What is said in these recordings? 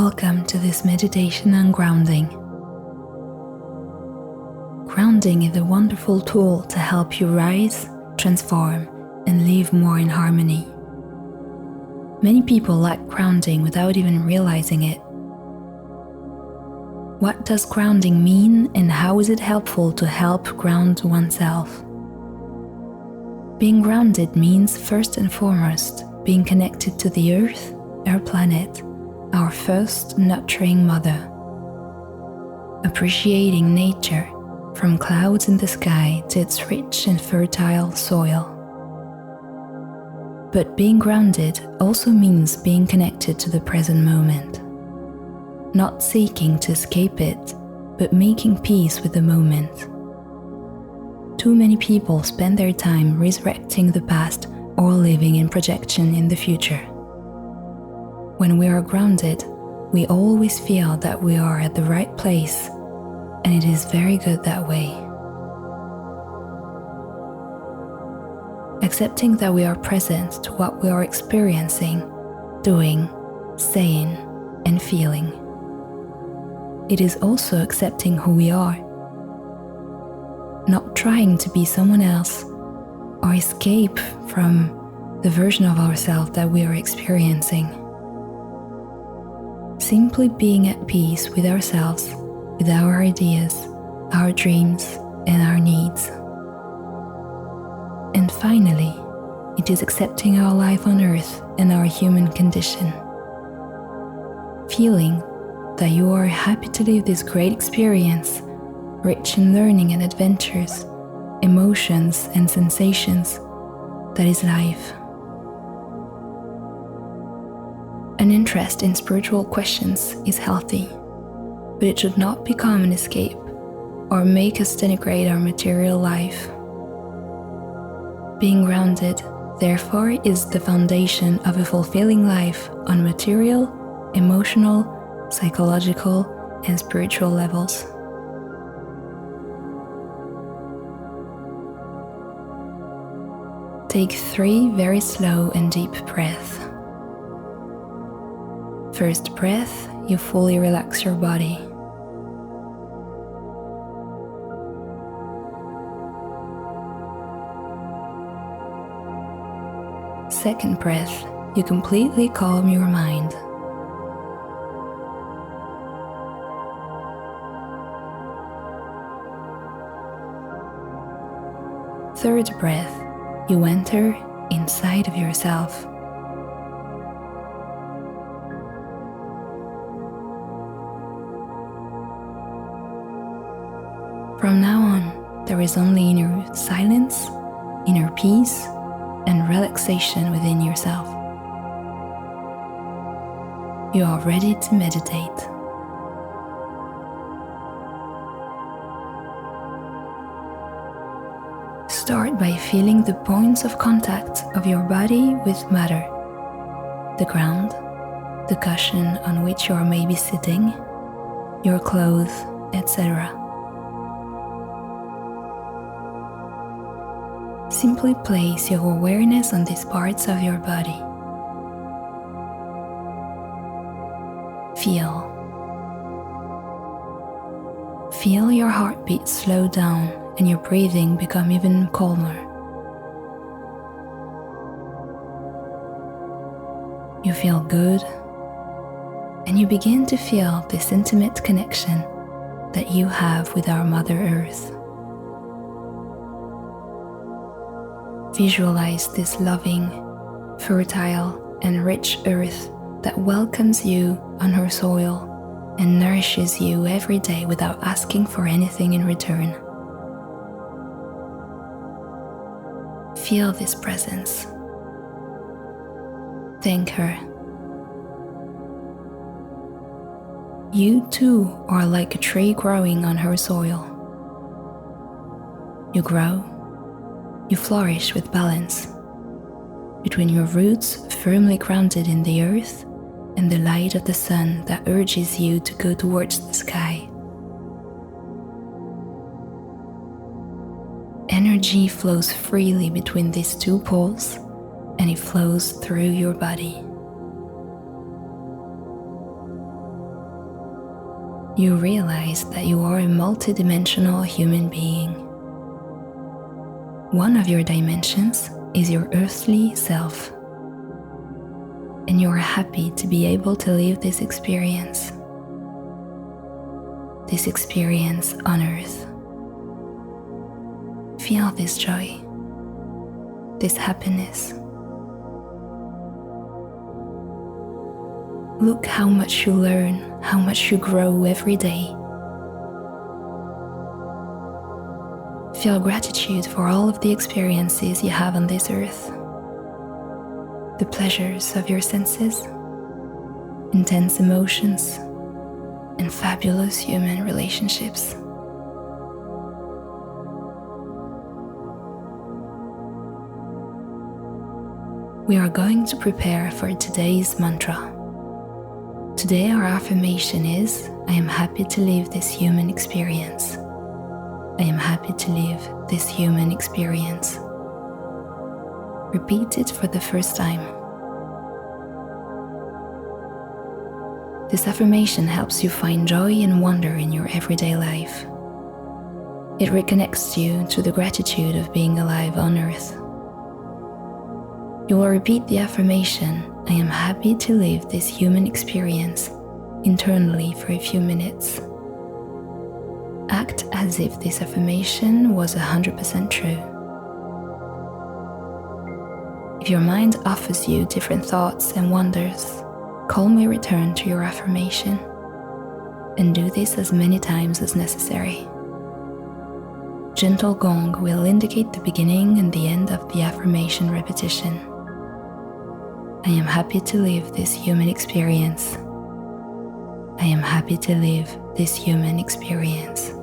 Welcome to this meditation on grounding. Grounding is a wonderful tool to help you rise, transform, and live more in harmony. Many people lack grounding without even realizing it. What does grounding mean, and how is it helpful to help ground oneself? Being grounded means first and foremost being connected to the earth, our planet, our first nurturing mother. Appreciating nature, from clouds in the sky to its rich and fertile soil. But being grounded also means being connected to the present moment. Not seeking to escape it, but making peace with the moment. Too many people spend their time resurrecting the past or living in projection in the future. When we are grounded, we always feel that we are at the right place, and it is very good that way. Accepting that we are present to what we are experiencing, doing, saying, and feeling. It is also accepting who we are. Not trying to be someone else or escape from the version of ourselves that we are experiencing. Simply being at peace with ourselves, with our ideas, our dreams, and our needs. And finally, it is accepting our life on earth and our human condition. Feeling that you are happy to live this great experience, rich in learning and adventures, emotions and sensations, that is life. An interest in spiritual questions is healthy, but it should not become an escape or make us denigrate our material life. Being grounded, therefore, is the foundation of a fulfilling life on material, emotional, psychological, and spiritual levels. Take 3 very slow and deep breaths. First breath, you fully relax your body. Second breath, you completely calm your mind. Third breath, you enter inside of yourself. From now on, there is only inner silence, inner peace, and relaxation within yourself. You are ready to meditate. Start by feeling the points of contact of your body with matter, the ground, the cushion on which you are maybe sitting, your clothes, etc. Simply place your awareness on these parts of your body. Feel your heartbeat slow down and your breathing become even calmer. You feel good, and you begin to feel this intimate connection that you have with our Mother Earth. Visualize this loving, fertile, and rich earth that welcomes you on her soil and nourishes you every day without asking for anything in return. Feel this presence. Thank her. You too are like a tree growing on her soil. You grow. You flourish with balance between your roots firmly grounded in the earth and the light of the sun that urges you to go towards the sky. Energy flows freely between these two poles, and it flows through your body. you realize that you are a multidimensional human being. One of your dimensions is your earthly self, and you are happy to be able to live this experience on Earth. Feel this joy, this happiness. Look how much you learn, how much you grow every day. Feel gratitude for all of the experiences you have on this earth, the pleasures of your senses, intense emotions, and fabulous human relationships. We are going to prepare for today's mantra. Today our affirmation is, I am happy to live this human experience. I am happy to live this human experience. Repeat it for the first time. This affirmation helps you find joy and wonder in your everyday life. It reconnects you to the gratitude of being alive on Earth. You will repeat the affirmation, I am happy to live this human experience, internally for a few minutes. Act as if this affirmation was 100% true. If your mind offers you different thoughts and wonders, calmly return to your affirmation and do this as many times as necessary. Gentle gong will indicate the beginning and the end of the affirmation repetition. I am happy to live this human experience. I am happy to live this human experience.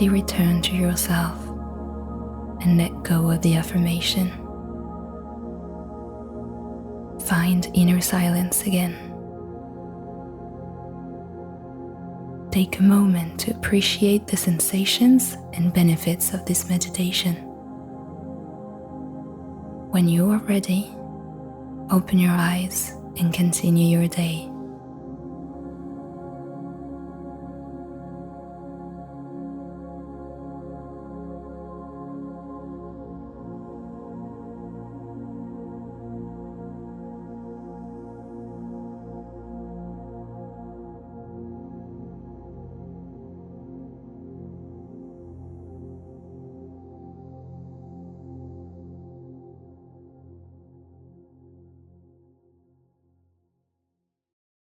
gently return to yourself and let go of the affirmation. Find inner silence again. Take a moment to appreciate the sensations and benefits of this meditation. When you are ready, open your eyes and continue your day.